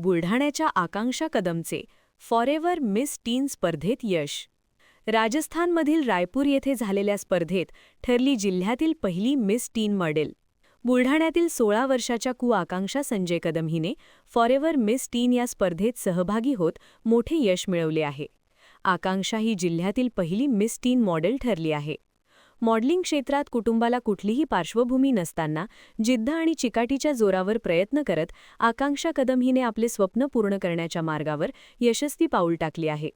बुलढाण्याच्या आकांक्षा कदमचे forever miss टीन स्पर्धेत यश। राजस्थानमधील रायपूर येथे झालेल्या स्पर्धेत ठरली जिल्ह्यातील पहिली मिस टीन मॉडेल। बुलढाण्यातील 16 वर्षाच्या आकांक्षा संजय कदम हिने फॉरेव्हर मिस टीन या स्पर्धेत सहभागी होत मोठे यश मिळवले आहे। आकांक्षा ही जिल्ह्यातील पहिली मिस टीन मॉडेल ठरली आहे। मॉडेलिंग क्षेत्रात कुटुंबाला कुठलीही पार्श्वभूमी नसताना जिद्द आणि चिकाटीच्या जोरावर प्रयत्न करत आकांक्षा कदम हिने आपले स्वप्न पूर्ण करण्याच्या मार्गावर यशस्वी पाऊल टाकले आहे।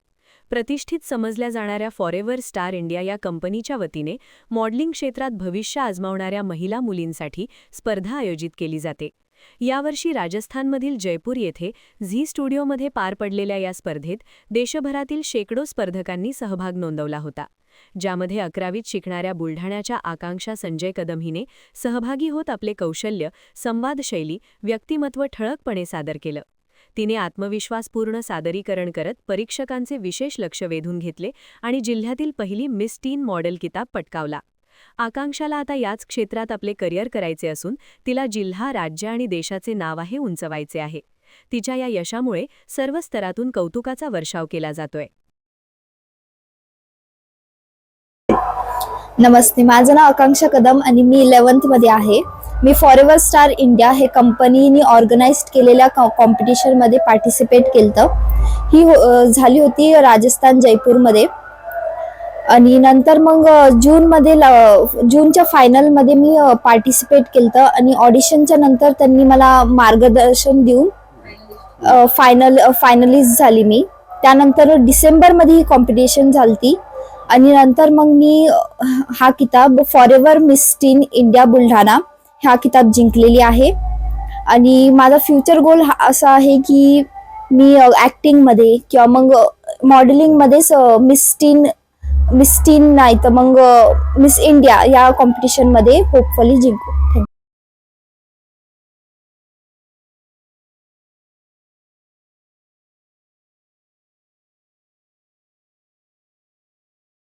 प्रतिष्ठित समजल्या जाणाऱ्या फॉरेव्हर स्टार इंडिया या कंपनीच्या वतीने मॉडेलिंग क्षेत्रात भविष्य आजमावणाऱ्या महिला मुलींसाठी स्पर्धा आयोजित केली जाते। यावर्षी राजस्थानमधील जयपूर येथे झी स्टुडिओमध्ये पार पडलेल्या या स्पर्धेत देशभरातील शेकडो स्पर्धकांनी सहभाग नोंदवला होता, ज्यामध्ये 11वीत शिकणाऱ्या बुलढाण्याच्या आकांक्षा संजय कदम हिने सहभागी होत आपले कौशल्य, संवाद शैली, व्यक्तिमत्व ठळकपणे सादर केलं। तिने आत्मविश्वासपूर्ण सादरीकरण करत परीक्षकांचे विशेष लक्ष वेधून घेतले आणि जिल्ह्यातील पहिली मिस टीन मॉडेल किताब पटकावला। आकांक्षाला आता याच क्षेत्रात आपले करिअर करायचे असून तिला जिल्हा, राज्य आणि देशाचे नावही उंचवायचे आहे। तिच्या या यशामुळे सर्व स्तरातून कौतुकाचा वर्षाव केला जातोय। नमस्ते, माझं नाव आकांक्षा कदम आणि मी 11th मध्ये आहे। मी फॉरेव्हर स्टार इंडिया हे कंपनीने ऑर्गनाइज्ड केलेल्या कॉम्पिटिशनमध्ये पार्टिसिपेट केलं। ही झाली होती राजस्थान जयपूरमध्ये आणि नंतर मग जूनच्या फायनलमध्ये मी पार्टिसिपेट केलं आणि ऑडिशनच्या नंतर त्यांनी मला मार्गदर्शन देऊन फायनलिस्ट झाली मी। त्यानंतर डिसेंबरमध्ये ही कॉम्पिटिशन झाली आणि नंतर मग मी हा किताब फॉरेव्हर मिस टीन इंडिया बुलढाणा हा किताब जिंकलेली आहे। आणि माझा फ्युचर गोल असा आहे की मी ॲक्टिंगमध्ये किंवा मग मॉडेलिंगमध्येच मिस टीन नाही तर मग मिस इंडिया या कॉम्पिटिशनमध्ये होपफुली जिंकू।